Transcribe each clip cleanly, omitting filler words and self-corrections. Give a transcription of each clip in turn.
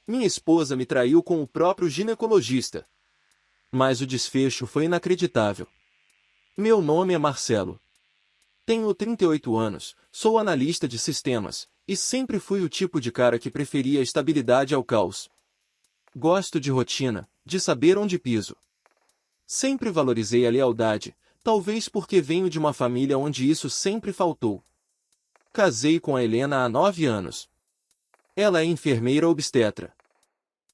Minha esposa me traiu com o próprio ginecologista. Mas o desfecho foi inacreditável. Meu nome é Marcelo. Tenho 38 anos, sou analista de sistemas, e sempre fui o tipo de cara que preferia a estabilidade ao caos. Gosto de rotina, de saber onde piso. Sempre valorizei a lealdade, talvez porque venho de uma família onde isso sempre faltou. Casei com a Helena há 9 anos. Ela é enfermeira obstetra.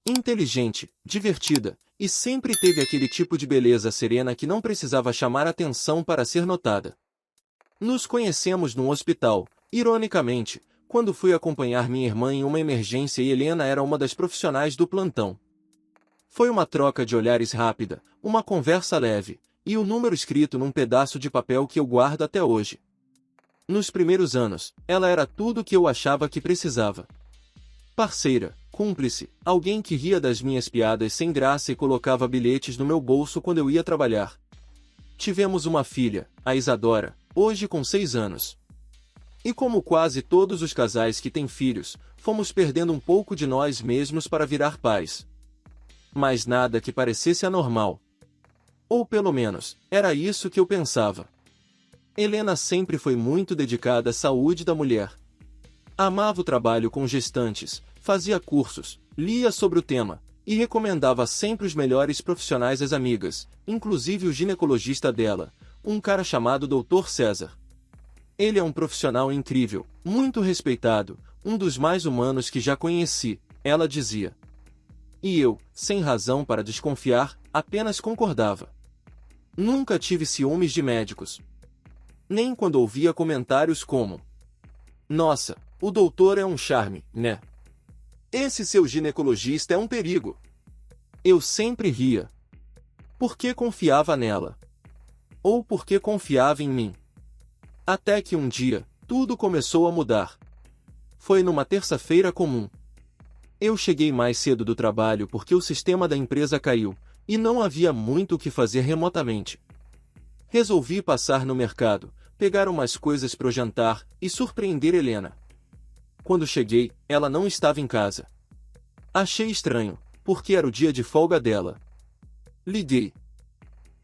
Inteligente, divertida, e sempre teve aquele tipo de beleza serena que não precisava chamar atenção para ser notada. Nos conhecemos num hospital, ironicamente, quando fui acompanhar minha irmã em uma emergência e Helena era uma das profissionais do plantão. Foi uma troca de olhares rápida, uma conversa leve, e o número escrito num pedaço de papel que eu guardo até hoje. Nos primeiros anos, ela era tudo o que eu achava que precisava. Parceira, cúmplice, alguém que ria das minhas piadas sem graça e colocava bilhetes no meu bolso quando eu ia trabalhar. Tivemos uma filha, a Isadora, hoje com 6 anos. E como quase todos os casais que têm filhos, fomos perdendo um pouco de nós mesmos para virar pais. Mas nada que parecesse anormal. Ou pelo menos, era isso que eu pensava. Helena sempre foi muito dedicada à saúde da mulher. Amava o trabalho com gestantes, fazia cursos, lia sobre o tema, e recomendava sempre os melhores profissionais às amigas, inclusive o ginecologista dela, um cara chamado Dr. César. Ele é um profissional incrível, muito respeitado, um dos mais humanos que já conheci, ela dizia. E eu, sem razão para desconfiar, apenas concordava. Nunca tive ciúmes de médicos. Nem quando ouvia comentários como: "Nossa, o doutor é um charme, né? Esse seu ginecologista é um perigo." Eu sempre ria. Porque confiava nela. Ou porque confiava em mim. Até que um dia, tudo começou a mudar. Foi numa terça-feira comum. Eu cheguei mais cedo do trabalho porque o sistema da empresa caiu, e não havia muito o que fazer remotamente. Resolvi passar no mercado, pegar umas coisas para o jantar e surpreender Helena. Quando cheguei, ela não estava em casa. Achei estranho, porque era o dia de folga dela. Liguei.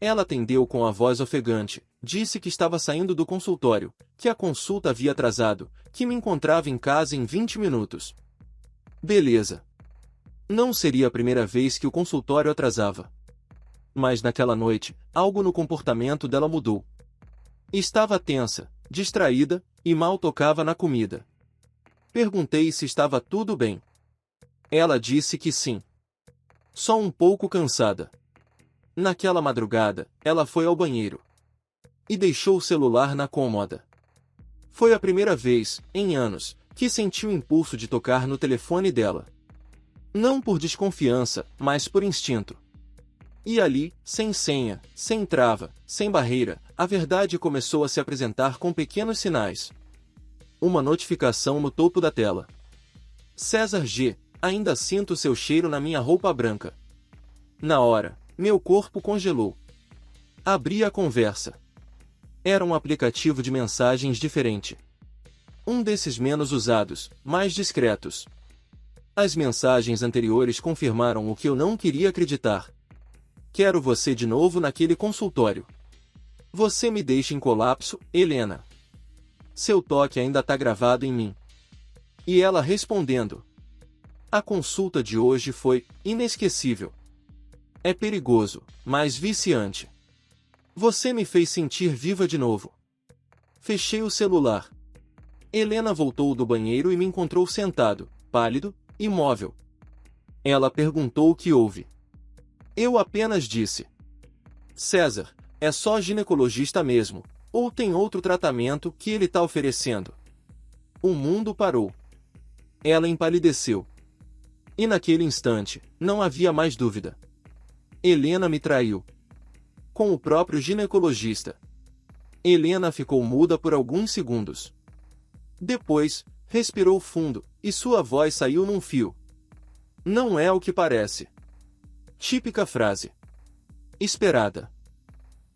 Ela atendeu com a voz ofegante, disse que estava saindo do consultório, que a consulta havia atrasado, que me encontrava em casa em 20 minutos. Beleza. Não seria a primeira vez que o consultório atrasava. Mas naquela noite, algo no comportamento dela mudou. Estava tensa, distraída, e mal tocava na comida. Perguntei se estava tudo bem. Ela disse que sim. Só um pouco cansada. Naquela madrugada, ela foi ao banheiro. E deixou o celular na cômoda. Foi a primeira vez, em anos, que senti o impulso de tocar no telefone dela. Não por desconfiança, mas por instinto. E ali, sem senha, sem trava, sem barreira, a verdade começou a se apresentar com pequenos sinais. Uma notificação no topo da tela. César G. Ainda sinto seu cheiro na minha roupa branca. Na hora, meu corpo congelou. Abri a conversa. Era um aplicativo de mensagens diferente. Um desses menos usados, mais discretos. As mensagens anteriores confirmaram o que eu não queria acreditar. Quero você de novo naquele consultório. Você me deixa em colapso, Helena. Seu toque ainda tá gravado em mim. E ela respondendo. A consulta de hoje foi inesquecível. É perigoso, mas viciante. Você me fez sentir viva de novo. Fechei o celular. Helena voltou do banheiro e me encontrou sentado, pálido, imóvel. Ela perguntou o que houve. Eu apenas disse: César, é só ginecologista mesmo, ou tem outro tratamento que ele tá oferecendo? O mundo parou. Ela empalideceu. E naquele instante, não havia mais dúvida. Helena me traiu. Com o próprio ginecologista. Helena ficou muda por alguns segundos. Depois, respirou fundo, e sua voz saiu num fio. Não é o que parece. Típica frase. Esperada.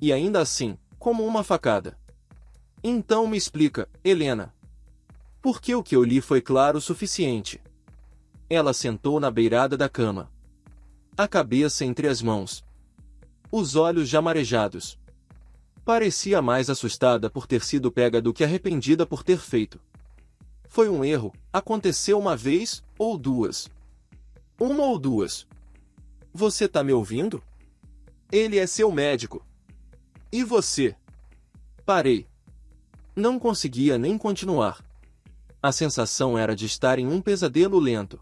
E ainda assim, como uma facada. Então me explica, Helena. Por que o que eu li foi claro o suficiente? Ela sentou na beirada da cama, a cabeça entre as mãos, os olhos já marejados. Parecia mais assustada por ter sido pega do que arrependida por ter feito. Foi um erro, aconteceu uma vez, ou duas. Uma ou duas. Você tá me ouvindo? Ele é seu médico. E você? Parei. Não conseguia nem continuar. A sensação era de estar em um pesadelo lento.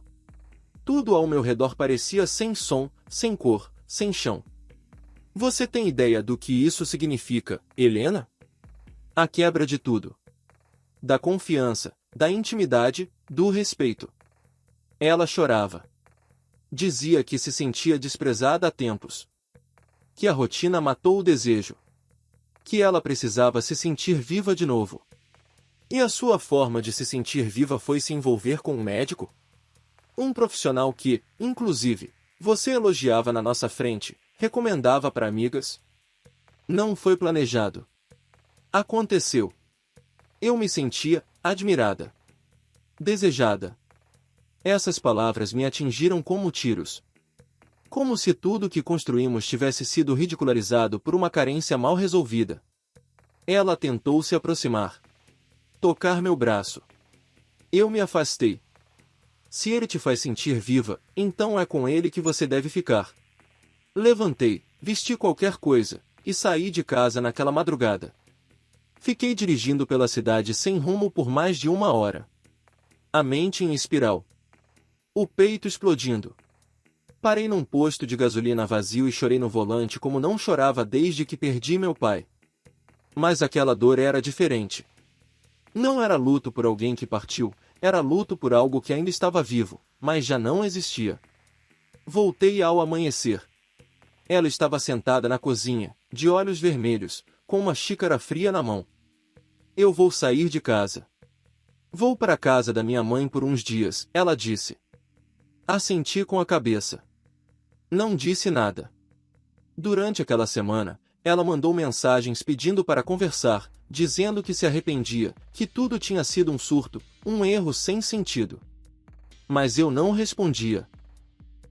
Tudo ao meu redor parecia sem som, sem cor, sem chão. Você tem ideia do que isso significa, Helena? A quebra de tudo. Da confiança, da intimidade, do respeito. Ela chorava. Dizia que se sentia desprezada há tempos. Que a rotina matou o desejo. Que ela precisava se sentir viva de novo. E a sua forma de se sentir viva foi se envolver com um médico? Um profissional que, inclusive, você elogiava na nossa frente, recomendava para amigas? Não foi planejado. Aconteceu. Eu me sentia admirada. Desejada. Essas palavras me atingiram como tiros. Como se tudo que construímos tivesse sido ridicularizado por uma carência mal resolvida. Ela tentou se aproximar. Tocar meu braço. Eu me afastei. Se ele te faz sentir viva, então é com ele que você deve ficar. Levantei, vesti qualquer coisa, e saí de casa naquela madrugada. Fiquei dirigindo pela cidade sem rumo por mais de 1 hora. A mente em espiral. O peito explodindo. Parei num posto de gasolina vazio e chorei no volante como não chorava desde que perdi meu pai. Mas aquela dor era diferente. Não era luto por alguém que partiu, era luto por algo que ainda estava vivo, mas já não existia. Voltei ao amanhecer. Ela estava sentada na cozinha, de olhos vermelhos, com uma xícara fria na mão. Eu vou sair de casa. Vou para a casa da minha mãe por uns dias, ela disse. Assenti com a cabeça. Não disse nada. Durante aquela semana, ela mandou mensagens pedindo para conversar, dizendo que se arrependia, que tudo tinha sido um surto, um erro sem sentido. Mas eu não respondia.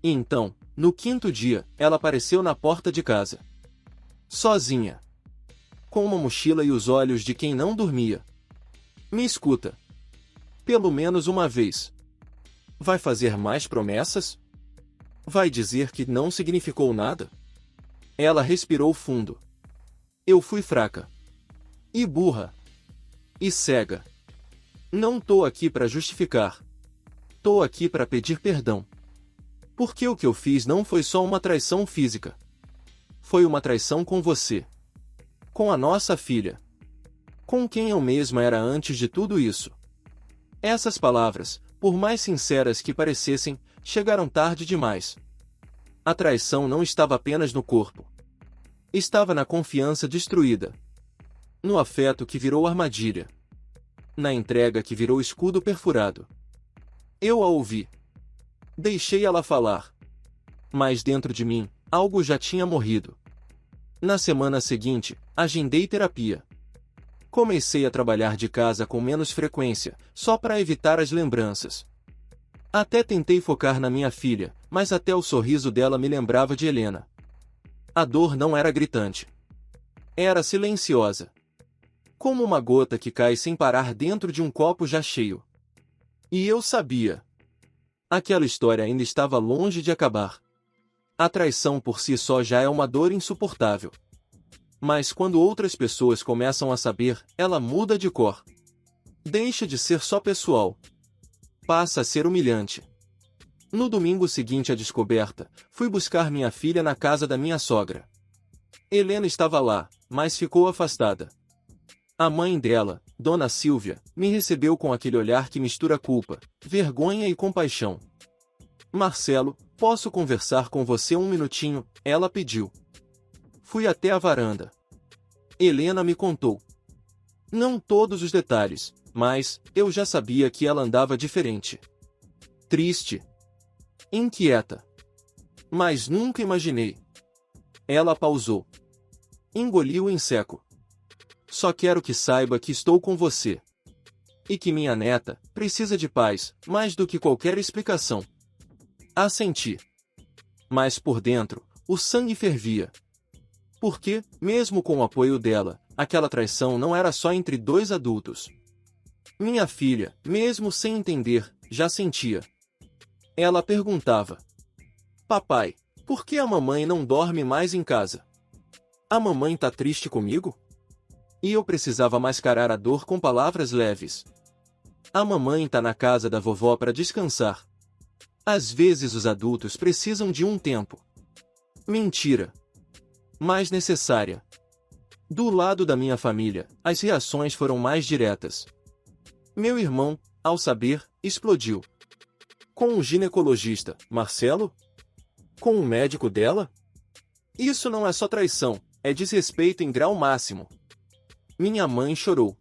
E então, no 5º dia, ela apareceu na porta de casa. Sozinha. Com uma mochila e os olhos de quem não dormia. Me escuta. Pelo menos uma vez. Vai fazer mais promessas? Vai dizer que não significou nada? Ela respirou fundo. Eu fui fraca. E burra. E cega. Não tô aqui para justificar. Tô aqui para pedir perdão. Porque o que eu fiz não foi só uma traição física. Foi uma traição com você. Com a nossa filha. Com quem eu mesma era antes de tudo isso. Essas palavras, por mais sinceras que parecessem, chegaram tarde demais. A traição não estava apenas no corpo. Estava na confiança destruída. No afeto que virou armadilha. Na entrega que virou escudo perfurado. Eu a ouvi. Deixei ela falar. Mas dentro de mim, algo já tinha morrido. Na semana seguinte, agendei terapia. Comecei a trabalhar de casa com menos frequência, só para evitar as lembranças. Até tentei focar na minha filha, mas até o sorriso dela me lembrava de Helena. A dor não era gritante. Era silenciosa. Como uma gota que cai sem parar dentro de um copo já cheio. E eu sabia. Aquela história ainda estava longe de acabar. A traição por si só já é uma dor insuportável. Mas quando outras pessoas começam a saber, ela muda de cor. Deixa de ser só pessoal. Passa a ser humilhante. No domingo seguinte à descoberta, fui buscar minha filha na casa da minha sogra. Helena estava lá, mas ficou afastada. A mãe dela, Dona Silvia, me recebeu com aquele olhar que mistura culpa, vergonha e compaixão. Marcelo, posso conversar com você um minutinho? Ela pediu. Fui até a varanda. Helena me contou. Não todos os detalhes, mas eu já sabia que ela andava diferente. Triste. Inquieta. Mas nunca imaginei. Ela pausou. Engoliu em seco. Só quero que saiba que estou com você. E que minha neta precisa de paz, mais do que qualquer explicação. Assenti. Mas por dentro, o sangue fervia. Porque, mesmo com o apoio dela, aquela traição não era só entre dois adultos. Minha filha, mesmo sem entender, já sentia. Ela perguntava: Papai, por que a mamãe não dorme mais em casa? A mamãe tá triste comigo? E eu precisava mascarar a dor com palavras leves. A mamãe tá na casa da vovó para descansar. Às vezes os adultos precisam de um tempo. Mentira. Mais necessária. Do lado da minha família, as reações foram mais diretas. Meu irmão, ao saber, explodiu. Com o ginecologista, Marcelo? Com o médico dela? Isso não é só traição, é desrespeito em grau máximo. Minha mãe chorou.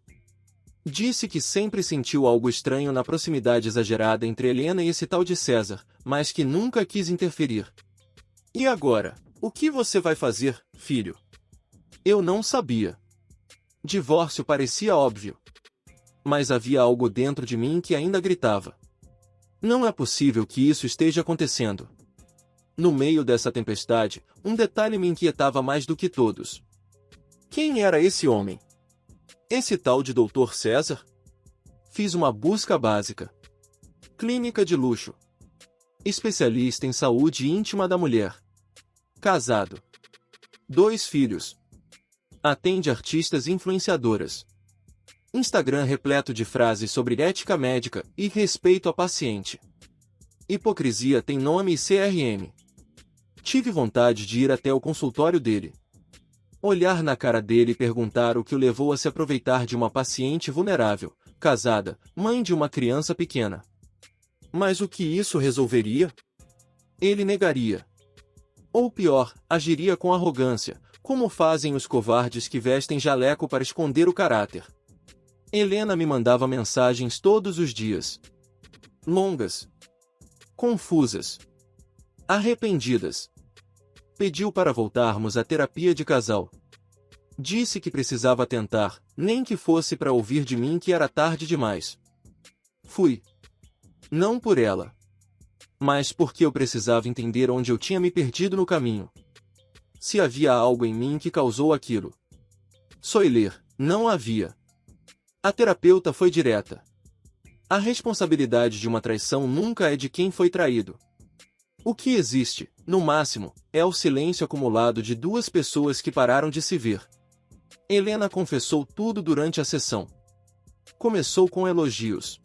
Disse que sempre sentiu algo estranho na proximidade exagerada entre Helena e esse tal de César, mas que nunca quis interferir. E agora, o que você vai fazer, filho? Eu não sabia. Divórcio parecia óbvio. Mas havia algo dentro de mim que ainda gritava. Não é possível que isso esteja acontecendo. No meio dessa tempestade, um detalhe me inquietava mais do que todos. Quem era esse homem? Esse tal de Dr. César? Fiz uma busca básica. Clínica de luxo. Especialista em saúde íntima da mulher. Casado. 2 filhos. Atende artistas e influenciadoras. Instagram repleto de frases sobre ética médica e respeito à paciente. Hipocrisia tem nome e CRM. Tive vontade de ir até o consultório dele. Olhar na cara dele e perguntar o que o levou a se aproveitar de uma paciente vulnerável, casada, mãe de uma criança pequena. Mas o que isso resolveria? Ele negaria. Ou pior, agiria com arrogância, como fazem os covardes que vestem jaleco para esconder o caráter. Helena me mandava mensagens todos os dias. Longas. Confusas. Arrependidas. Pediu para voltarmos à terapia de casal. Disse que precisava tentar, nem que fosse para ouvir de mim que era tarde demais. Fui. Não por ela. Mas porque eu precisava entender onde eu tinha me perdido no caminho. Se havia algo em mim que causou aquilo. Soiler, não havia. A terapeuta foi direta. A responsabilidade de uma traição nunca é de quem foi traído. O que existe, no máximo, é o silêncio acumulado de 2 pessoas que pararam de se ver. Helena confessou tudo durante a sessão. Começou com elogios.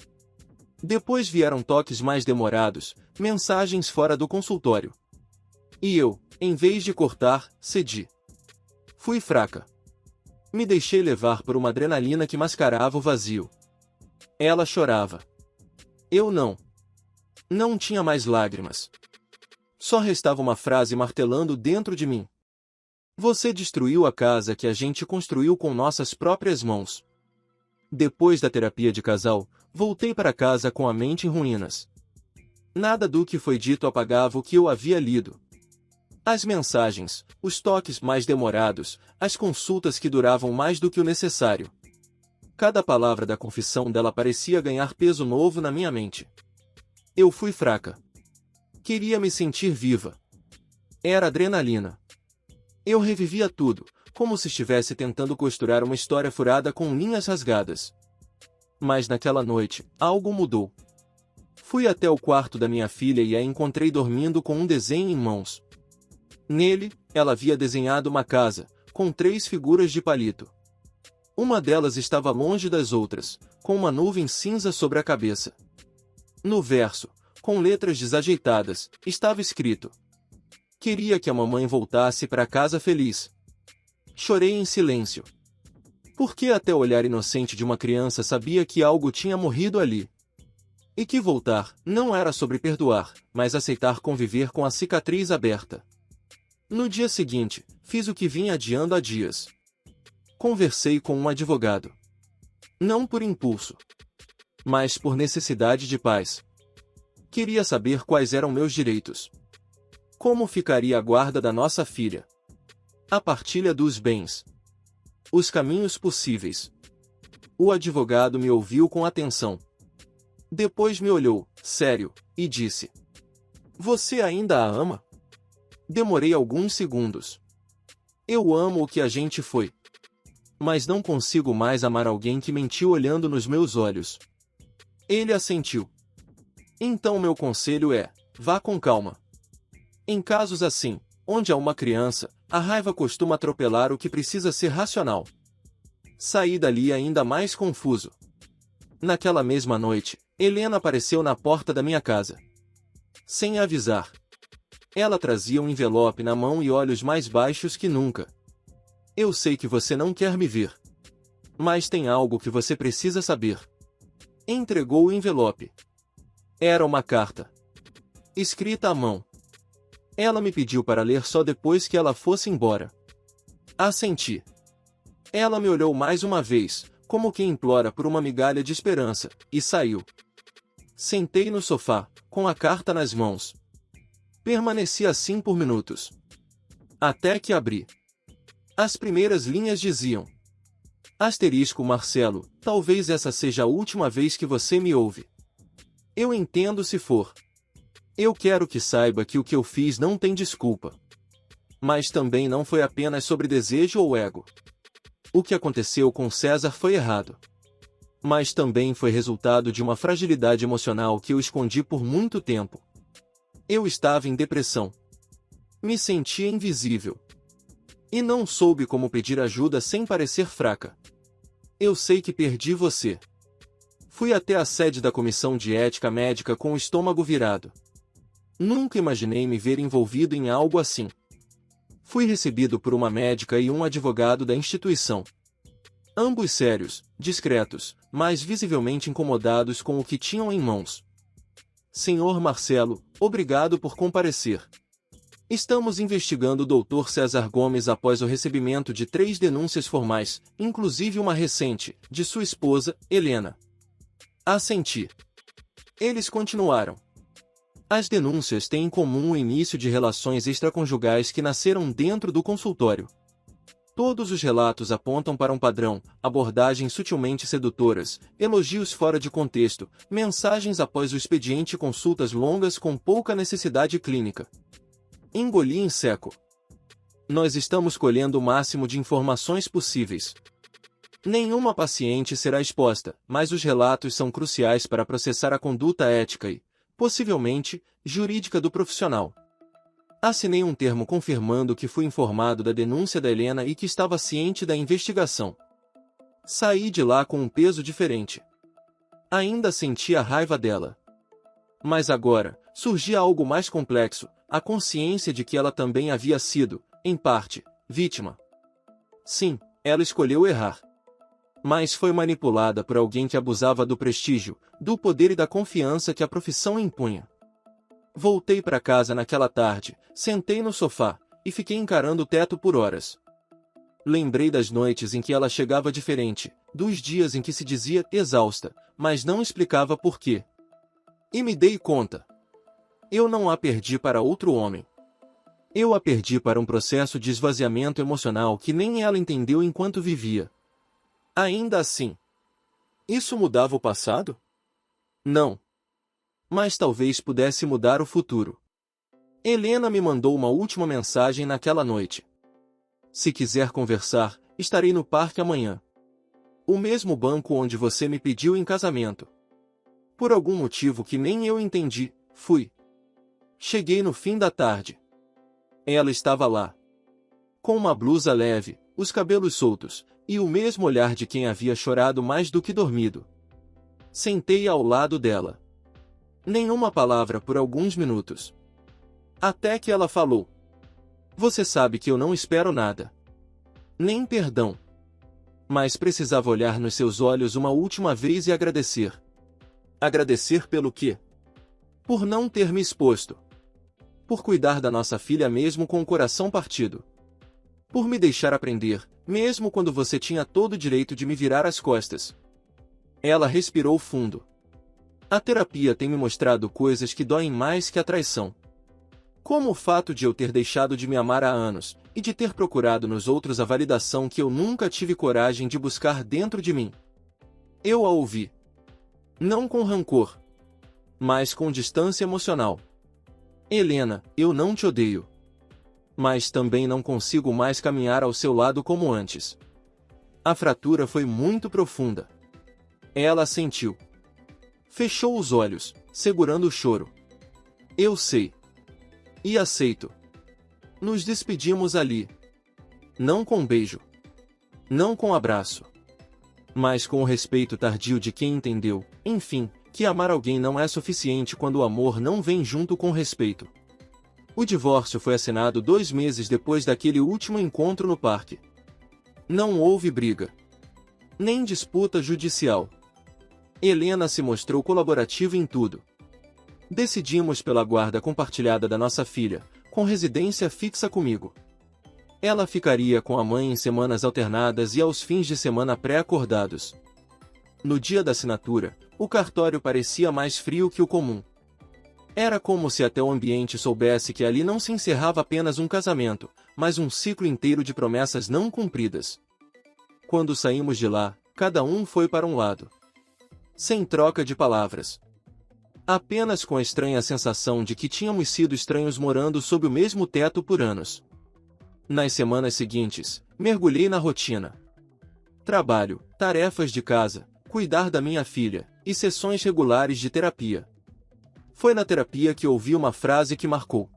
Depois vieram toques mais demorados, mensagens fora do consultório. E eu, em vez de cortar, cedi. Fui fraca. Me deixei levar por uma adrenalina que mascarava o vazio. Ela chorava. Eu não. Não tinha mais lágrimas. Só restava uma frase martelando dentro de mim. Você destruiu a casa que a gente construiu com nossas próprias mãos. Depois da terapia de casal, voltei para casa com a mente em ruínas. Nada do que foi dito apagava o que eu havia lido. As mensagens, os toques mais demorados, as consultas que duravam mais do que o necessário. Cada palavra da confissão dela parecia ganhar peso novo na minha mente. Eu fui fraca. Queria me sentir viva. Era adrenalina. Eu revivia tudo, como se estivesse tentando costurar uma história furada com linhas rasgadas. Mas naquela noite, algo mudou. Fui até o quarto da minha filha e a encontrei dormindo com um desenho em mãos. Nele, ela havia desenhado uma casa, com 3 figuras de palito. Uma delas estava longe das outras, com uma nuvem cinza sobre a cabeça. No verso, com letras desajeitadas, estava escrito: Queria que a mamãe voltasse para casa feliz. Chorei em silêncio. Porque até o olhar inocente de uma criança sabia que algo tinha morrido ali. E que voltar não era sobre perdoar, mas aceitar conviver com a cicatriz aberta. No dia seguinte, fiz o que vinha adiando há dias. Conversei com um advogado. Não por impulso, mas por necessidade de paz. Queria saber quais eram meus direitos. Como ficaria a guarda da nossa filha? A partilha dos bens. Os caminhos possíveis. O advogado me ouviu com atenção. Depois me olhou, sério, e disse: Você ainda a ama? Demorei alguns segundos. Eu amo o que a gente foi. Mas não consigo mais amar alguém que mentiu olhando nos meus olhos. Ele assentiu. Então meu conselho é, vá com calma. Em casos assim, onde há uma criança, a raiva costuma atropelar o que precisa ser racional. Saí dali ainda mais confuso. Naquela mesma noite, Helena apareceu na porta da minha casa. Sem avisar. Ela trazia um envelope na mão e olhos mais baixos que nunca. Eu sei que você não quer me ver. Mas tem algo que você precisa saber. Entregou o envelope. Era uma carta. Escrita à mão. Ela me pediu para ler só depois que ela fosse embora. Assenti. Ela me olhou mais uma vez, como quem implora por uma migalha de esperança, e saiu. Sentei no sofá, com a carta nas mãos. Permaneci assim por minutos. Até que abri. As primeiras linhas diziam: Asterisco Marcelo, talvez essa seja a última vez que você me ouve. Eu entendo se for. Eu quero que saiba que o que eu fiz não tem desculpa. Mas também não foi apenas sobre desejo ou ego. O que aconteceu com César foi errado. Mas também foi resultado de uma fragilidade emocional que eu escondi por muito tempo. Eu estava em depressão. Me sentia invisível. E não soube como pedir ajuda sem parecer fraca. Eu sei que perdi você. Fui até a sede da Comissão de Ética Médica com o estômago virado. Nunca imaginei me ver envolvido em algo assim. Fui recebido por uma médica e um advogado da instituição. Ambos sérios, discretos, mas visivelmente incomodados com o que tinham em mãos. Senhor Marcelo, obrigado por comparecer. Estamos investigando o Dr. César Gomes após o recebimento de 3 denúncias formais, inclusive uma recente, de sua esposa, Helena. Assenti. Eles continuaram. As denúncias têm em comum o início de relações extraconjugais que nasceram dentro do consultório. Todos os relatos apontam para um padrão, abordagens sutilmente sedutoras, elogios fora de contexto, mensagens após o expediente e consultas longas com pouca necessidade clínica. Engoli em seco. Nós estamos colhendo o máximo de informações possíveis. Nenhuma paciente será exposta, mas os relatos são cruciais para processar a conduta ética e, possivelmente, jurídica do profissional. Assinei um termo confirmando que fui informado da denúncia da Helena e que estava ciente da investigação. Saí de lá com um peso diferente. Ainda sentia a raiva dela. Mas agora, surgia algo mais complexo, a consciência de que ela também havia sido, em parte, vítima. Sim, ela escolheu errar. Mas foi manipulada por alguém que abusava do prestígio, do poder e da confiança que a profissão impunha. Voltei para casa naquela tarde, sentei no sofá, e fiquei encarando o teto por horas. Lembrei das noites em que ela chegava diferente, dos dias em que se dizia exausta, mas não explicava por quê. E me dei conta. Eu não a perdi para outro homem. Eu a perdi para um processo de esvaziamento emocional que nem ela entendeu enquanto vivia. Ainda assim, isso mudava o passado? Não. Mas talvez pudesse mudar o futuro. Helena me mandou uma última mensagem naquela noite. Se quiser conversar, estarei no parque amanhã. O mesmo banco onde você me pediu em casamento. Por algum motivo que nem eu entendi, fui. Cheguei no fim da tarde. Ela estava lá. Com uma blusa leve, os cabelos soltos, e o mesmo olhar de quem havia chorado mais do que dormido. Sentei ao lado dela. Nenhuma palavra por alguns minutos. Até que ela falou. Você sabe que eu não espero nada. Nem perdão. Mas precisava olhar nos seus olhos uma última vez e agradecer. Agradecer pelo quê? Por não ter me exposto. Por cuidar da nossa filha mesmo com o coração partido. Por me deixar aprender, mesmo quando você tinha todo o direito de me virar as costas. Ela respirou fundo. A terapia tem me mostrado coisas que doem mais que a traição. Como o fato de eu ter deixado de me amar há anos, e de ter procurado nos outros a validação que eu nunca tive coragem de buscar dentro de mim. Eu a ouvi. Não com rancor, mas com distância emocional. Helena, eu não te odeio. Mas também não consigo mais caminhar ao seu lado como antes. A fratura foi muito profunda. Ela sentiu. Fechou os olhos, segurando o choro. Eu sei. E aceito. Nos despedimos ali. Não com beijo. Não com abraço. Mas com o respeito tardio de quem entendeu, enfim, que amar alguém não é suficiente quando o amor não vem junto com respeito. O divórcio foi assinado 2 meses depois daquele último encontro no parque. Não houve briga. Nem disputa judicial. Helena se mostrou colaborativa em tudo. Decidimos pela guarda compartilhada da nossa filha, com residência fixa comigo. Ela ficaria com a mãe em semanas alternadas e aos fins de semana pré-acordados. No dia da assinatura, o cartório parecia mais frio que o comum. Era como se até o ambiente soubesse que ali não se encerrava apenas um casamento, mas um ciclo inteiro de promessas não cumpridas. Quando saímos de lá, cada um foi para um lado. Sem troca de palavras. Apenas com a estranha sensação de que tínhamos sido estranhos morando sob o mesmo teto por anos. Nas semanas seguintes, mergulhei na rotina. Trabalho, tarefas de casa, cuidar da minha filha, e sessões regulares de terapia. Foi na terapia que ouvi uma frase que marcou.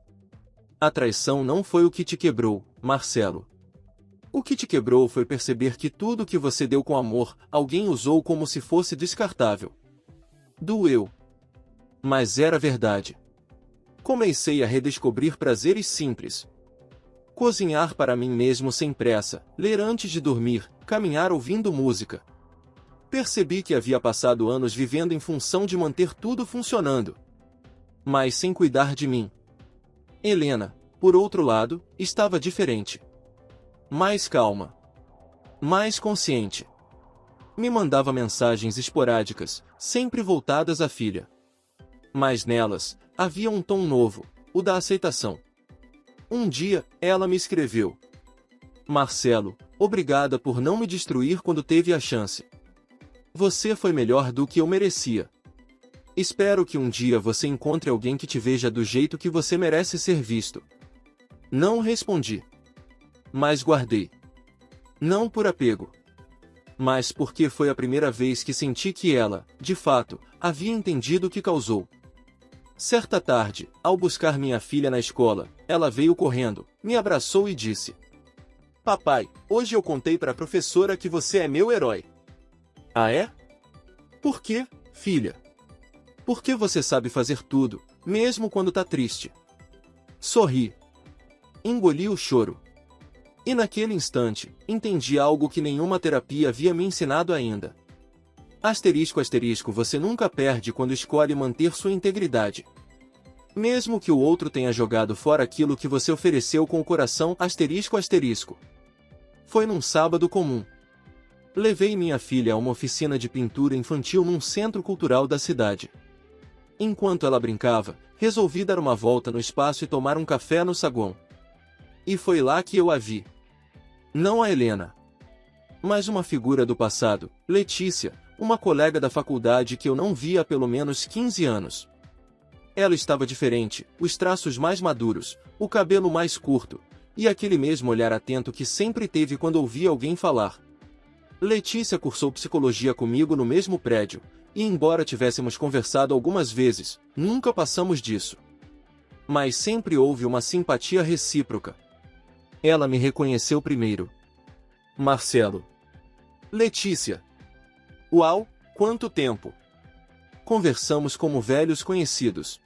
A traição não foi o que te quebrou, Marcelo. O que te quebrou foi perceber que tudo que você deu com amor, alguém usou como se fosse descartável. Doeu. Mas era verdade. Comecei a redescobrir prazeres simples. Cozinhar para mim mesmo sem pressa, ler antes de dormir, caminhar ouvindo música. Percebi que havia passado anos vivendo em função de manter tudo funcionando, mas sem cuidar de mim. Helena, por outro lado, estava diferente. Mais calma. Mais consciente. Me mandava mensagens esporádicas, sempre voltadas à filha. Mas nelas, havia um tom novo, o da aceitação. Um dia, ela me escreveu: Marcelo, obrigada por não me destruir quando teve a chance. Você foi melhor do que eu merecia. Espero que um dia você encontre alguém que te veja do jeito que você merece ser visto. Não respondi. Mas guardei. Não por apego. Mas porque foi a primeira vez que senti que ela, de fato, havia entendido o que causou. Certa tarde, ao buscar minha filha na escola, ela veio correndo, me abraçou e disse: Papai, hoje eu contei para a professora que você é meu herói. Ah é? Por quê, filha? Porque você sabe fazer tudo, mesmo quando tá triste. Sorri. Engoli o choro. E naquele instante, entendi algo que nenhuma terapia havia me ensinado ainda. Asterisco asterisco, você nunca perde quando escolhe manter sua integridade. Mesmo que o outro tenha jogado fora aquilo que você ofereceu com o coração asterisco asterisco. Foi num sábado comum. Levei minha filha a uma oficina de pintura infantil num centro cultural da cidade. Enquanto ela brincava, resolvi dar uma volta no espaço e tomar um café no saguão. E foi lá que eu a vi. Não a Helena, mas uma figura do passado, Letícia, uma colega da faculdade que eu não via há pelo menos 15 anos. Ela estava diferente, os traços mais maduros, o cabelo mais curto, e aquele mesmo olhar atento que sempre teve quando ouvia alguém falar. Letícia cursou psicologia comigo no mesmo prédio, e embora tivéssemos conversado algumas vezes, nunca passamos disso. Mas sempre houve uma simpatia recíproca. Ela me reconheceu primeiro. Marcelo. Letícia. Uau, quanto tempo! Conversamos como velhos conhecidos.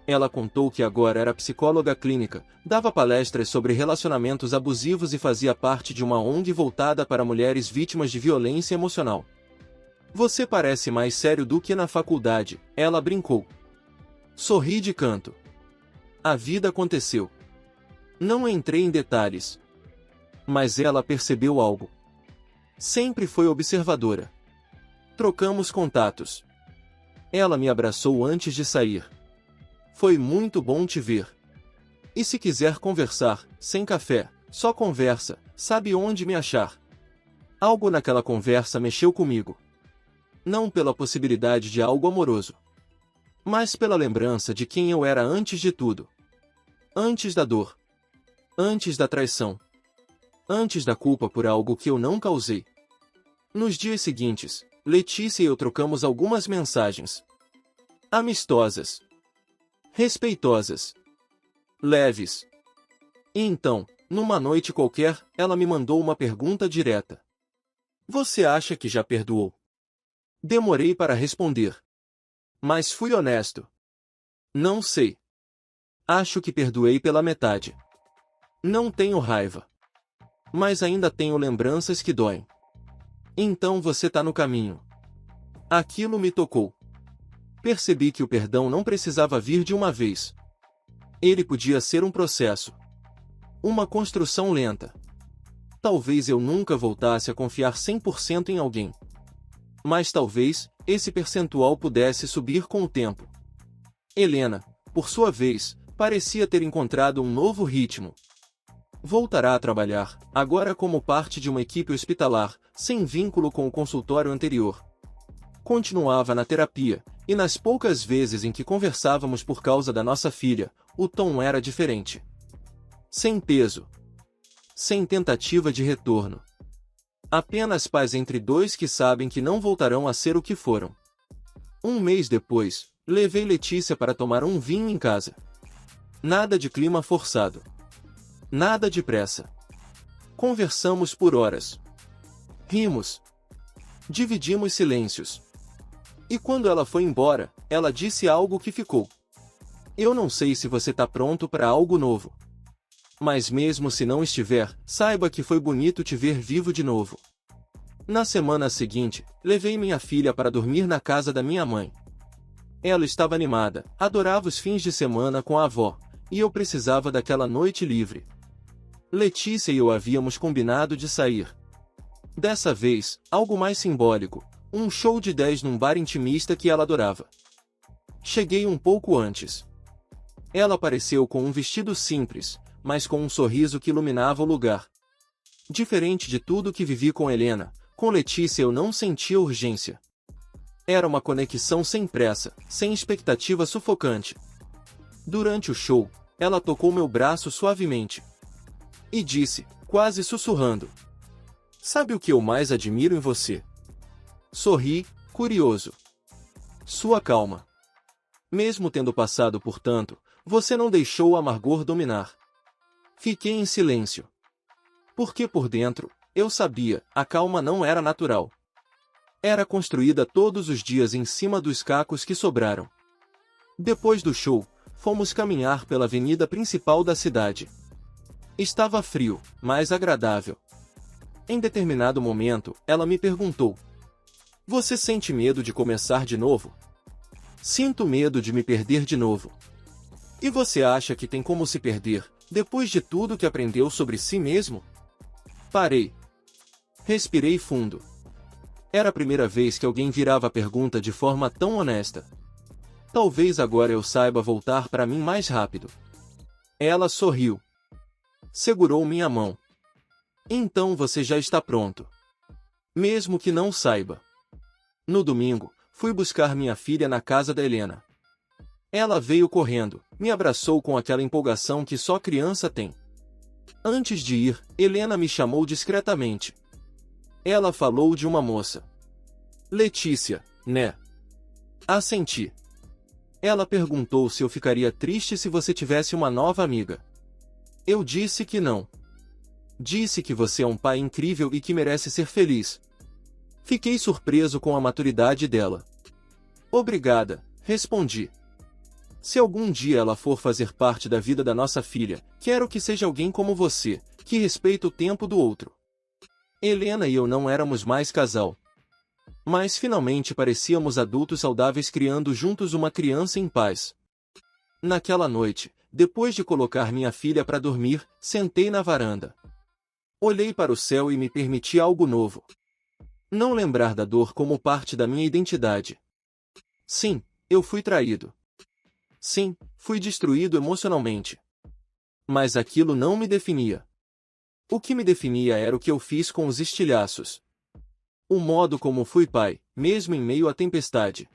Ela contou que agora era psicóloga clínica, dava palestras sobre relacionamentos abusivos e fazia parte de uma ONG voltada para mulheres vítimas de violência emocional. Você parece mais sério do que na faculdade, ela brincou. Sorri de canto. A vida aconteceu. Não entrei em detalhes. Mas ela percebeu algo. Sempre foi observadora. Trocamos contatos. Ela me abraçou antes de sair. Foi muito bom te ver. E se quiser conversar, sem café, só conversa, sabe onde me achar. Algo naquela conversa mexeu comigo. Não pela possibilidade de algo amoroso, mas pela lembrança de quem eu era antes de tudo. Antes da dor. Antes da traição. Antes da culpa por algo que eu não causei. Nos dias seguintes, Letícia e eu trocamos algumas mensagens. Amistosas. Respeitosas. Leves. E então, numa noite qualquer, ela me mandou uma pergunta direta. Você acha que já perdoou? Demorei para responder. Mas fui honesto. Não sei. Acho que perdoei pela metade. Não tenho raiva. Mas ainda tenho lembranças que doem. Então você tá no caminho. Aquilo me tocou. Percebi que o perdão não precisava vir de uma vez. Ele podia ser um processo. Uma construção lenta. Talvez eu nunca voltasse a confiar 100% em alguém. Mas talvez, esse percentual pudesse subir com o tempo. Helena, por sua vez, parecia ter encontrado um novo ritmo. Voltará a trabalhar, agora como parte de uma equipe hospitalar, sem vínculo com o consultório anterior. Continuava na terapia, e nas poucas vezes em que conversávamos por causa da nossa filha, o tom era diferente. Sem peso. Sem tentativa de retorno. Apenas paz entre dois que sabem que não voltarão a ser o que foram. Um mês depois, levei Letícia para tomar um vinho em casa. Nada de clima forçado. Nada de pressa. Conversamos por horas. Rimos. Dividimos silêncios. E quando ela foi embora, ela disse algo que ficou. Eu não sei se você tá pronto para algo novo. Mas mesmo se não estiver, saiba que foi bonito te ver vivo de novo. Na semana seguinte, levei minha filha para dormir na casa da minha mãe. Ela estava animada, adorava os fins de semana com a avó, e eu precisava daquela noite livre. Letícia e eu havíamos combinado de sair. Dessa vez, algo mais simbólico, um show de 10 num bar intimista que ela adorava. Cheguei um pouco antes. Ela apareceu com um vestido simples, mas com um sorriso que iluminava o lugar. Diferente de tudo que vivi com Helena, com Letícia eu não sentia urgência. Era uma conexão sem pressa, sem expectativa sufocante. Durante o show, ela tocou meu braço suavemente. E disse, quase sussurrando: Sabe o que eu mais admiro em você? Sorri, curioso. Sua calma. Mesmo tendo passado por tanto, você não deixou o amargor dominar. Fiquei em silêncio. Porque por dentro, eu sabia, a calma não era natural. Era construída todos os dias em cima dos cacos que sobraram. Depois do show, fomos caminhar pela avenida principal da cidade. Estava frio, mas agradável. Em determinado momento, ela me perguntou: Você sente medo de começar de novo? Sinto medo de me perder de novo. E você acha que tem como se perder, depois de tudo que aprendeu sobre si mesmo? Parei. Respirei fundo. Era a primeira vez que alguém virava a pergunta de forma tão honesta. Talvez agora eu saiba voltar para mim mais rápido. Ela sorriu. Segurou minha mão. Então você já está pronto. Mesmo que não saiba. No domingo, fui buscar minha filha na casa da Helena. Ela veio correndo, me abraçou com aquela empolgação que só criança tem. Antes de ir, Helena me chamou discretamente. Ela falou de uma moça. Letícia, né? Assenti. Ela perguntou se eu ficaria triste se você tivesse uma nova amiga. Eu disse que não. Disse que você é um pai incrível e que merece ser feliz. Fiquei surpreso com a maturidade dela. Obrigada, respondi. Se algum dia ela for fazer parte da vida da nossa filha, quero que seja alguém como você, que respeita o tempo do outro. Helena e eu não éramos mais casal. Mas finalmente parecíamos adultos saudáveis criando juntos uma criança em paz. Naquela noite, depois de colocar minha filha para dormir, sentei na varanda. Olhei para o céu e me permiti algo novo. Não lembrar da dor como parte da minha identidade. Sim, eu fui traído. Sim, fui destruído emocionalmente. Mas aquilo não me definia. O que me definia era o que eu fiz com os estilhaços. O modo como fui pai, mesmo em meio à tempestade.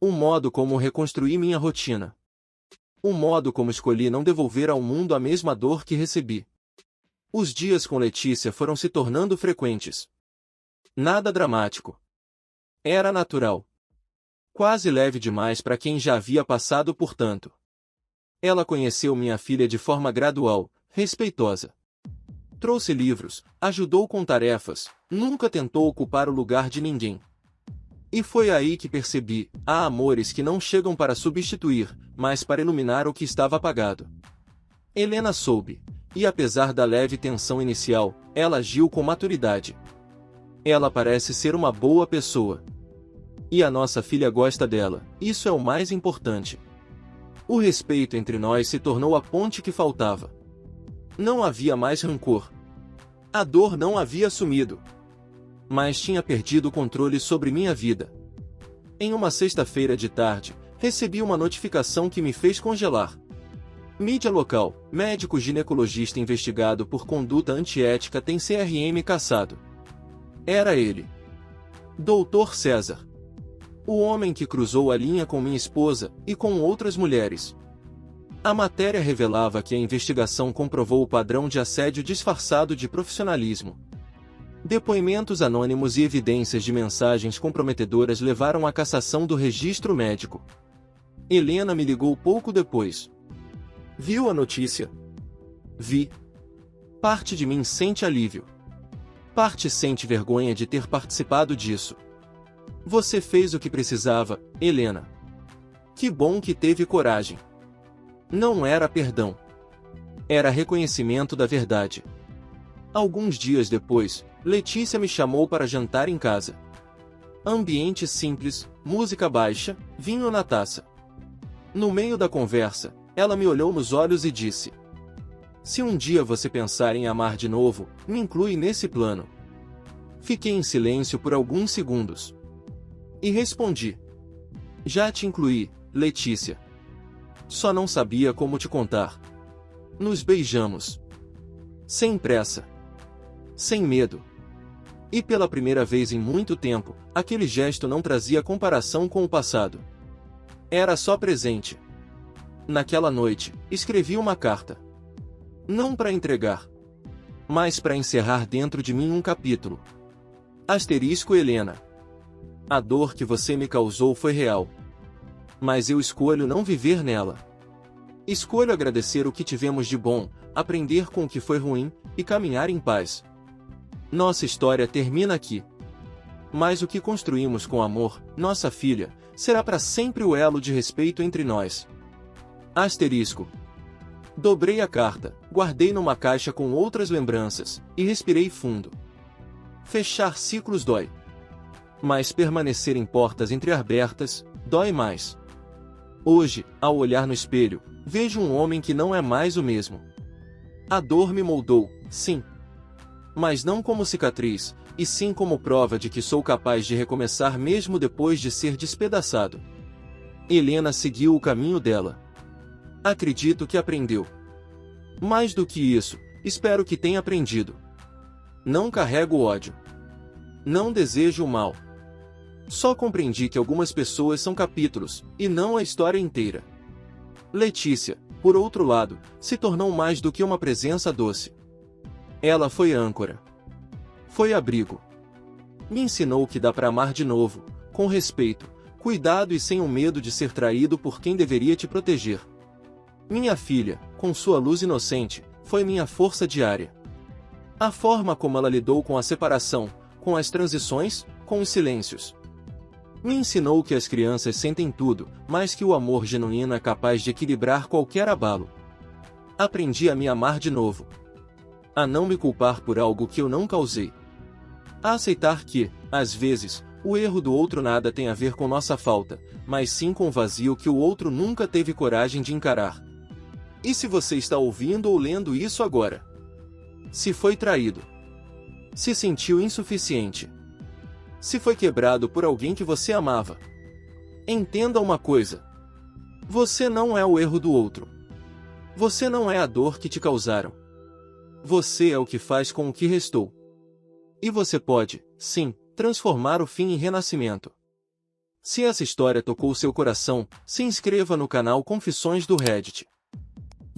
O modo como reconstruí minha rotina. O modo como escolhi não devolver ao mundo a mesma dor que recebi. Os dias com Letícia foram se tornando frequentes. Nada dramático. Era natural. Quase leve demais para quem já havia passado por tanto. Ela conheceu minha filha de forma gradual, respeitosa. Trouxe livros, ajudou com tarefas, nunca tentou ocupar o lugar de ninguém. E foi aí que percebi, há amores que não chegam para substituir, mas para iluminar o que estava apagado. Helena soube, e apesar da leve tensão inicial, ela agiu com maturidade. Ela parece ser uma boa pessoa. E a nossa filha gosta dela, isso é o mais importante. O respeito entre nós se tornou a ponte que faltava. Não havia mais rancor. A dor não havia sumido. Mas tinha perdido o controle sobre minha vida. Em uma sexta-feira de tarde, recebi uma notificação que me fez congelar. Mídia local, médico ginecologista investigado por conduta antiética tem CRM cassado. Era ele. Dr. César. O homem que cruzou a linha com minha esposa e com outras mulheres. A matéria revelava que a investigação comprovou o padrão de assédio disfarçado de profissionalismo. Depoimentos anônimos e evidências de mensagens comprometedoras levaram à cassação do registro médico. Helena me ligou pouco depois. Viu a notícia? Vi. Parte de mim sente alívio. Parte sente vergonha de ter participado disso. Você fez o que precisava, Helena. Que bom que teve coragem. Não era perdão. Era reconhecimento da verdade. Alguns dias depois, Letícia me chamou para jantar em casa. Ambiente simples, música baixa, vinho na taça. No meio da conversa, ela me olhou nos olhos e disse: Se um dia você pensar em amar de novo, me inclui nesse plano. Fiquei em silêncio por alguns segundos. E respondi: Já te incluí, Letícia. Só não sabia como te contar. Nos beijamos. Sem pressa. Sem medo. E pela primeira vez em muito tempo, aquele gesto não trazia comparação com o passado. Era só presente. Naquela noite, escrevi uma carta. Não para entregar, mas para encerrar dentro de mim um capítulo. Asterisco Helena. A dor que você me causou foi real. Mas eu escolho não viver nela. Escolho agradecer o que tivemos de bom, aprender com o que foi ruim, e caminhar em paz. Nossa história termina aqui. Mas o que construímos com amor, nossa filha, será para sempre o elo de respeito entre nós. Asterisco. Dobrei a carta, guardei numa caixa com outras lembranças, e respirei fundo. Fechar ciclos dói. Mas permanecer em portas entreabertas, dói mais. Hoje, ao olhar no espelho, vejo um homem que não é mais o mesmo. A dor me moldou, sim. Mas não como cicatriz, e sim como prova de que sou capaz de recomeçar mesmo depois de ser despedaçado. Helena seguiu o caminho dela. Acredito que aprendeu. Mais do que isso, espero que tenha aprendido. Não carrego ódio. Não desejo o mal. Só compreendi que algumas pessoas são capítulos, e não a história inteira. Letícia, por outro lado, se tornou mais do que uma presença doce. Ela foi âncora. Foi abrigo. Me ensinou que dá para amar de novo, com respeito, cuidado e sem o medo de ser traído por quem deveria te proteger. Minha filha, com sua luz inocente, foi minha força diária. A forma como ela lidou com a separação, com as transições, com os silêncios. Me ensinou que as crianças sentem tudo, mas que o amor genuíno é capaz de equilibrar qualquer abalo. Aprendi a me amar de novo. A não me culpar por algo que eu não causei. A aceitar que, às vezes, o erro do outro nada tem a ver com nossa falta, mas sim com o vazio que o outro nunca teve coragem de encarar. E se você está ouvindo ou lendo isso agora? Se foi traído. Se sentiu insuficiente. Se foi quebrado por alguém que você amava. Entenda uma coisa. Você não é o erro do outro. Você não é a dor que te causaram. Você é o que faz com o que restou. E você pode, sim, transformar o fim em renascimento. Se essa história tocou seu coração, se inscreva no canal Confissões do Reddit.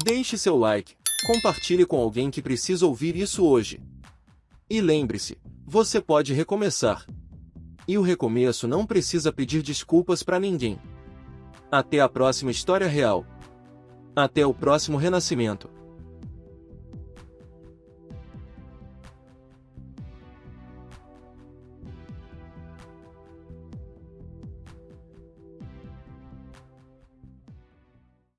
Deixe seu like, compartilhe com alguém que precisa ouvir isso hoje. E lembre-se, você pode recomeçar. E o recomeço não precisa pedir desculpas para ninguém. Até a próxima história real. Até o próximo renascimento.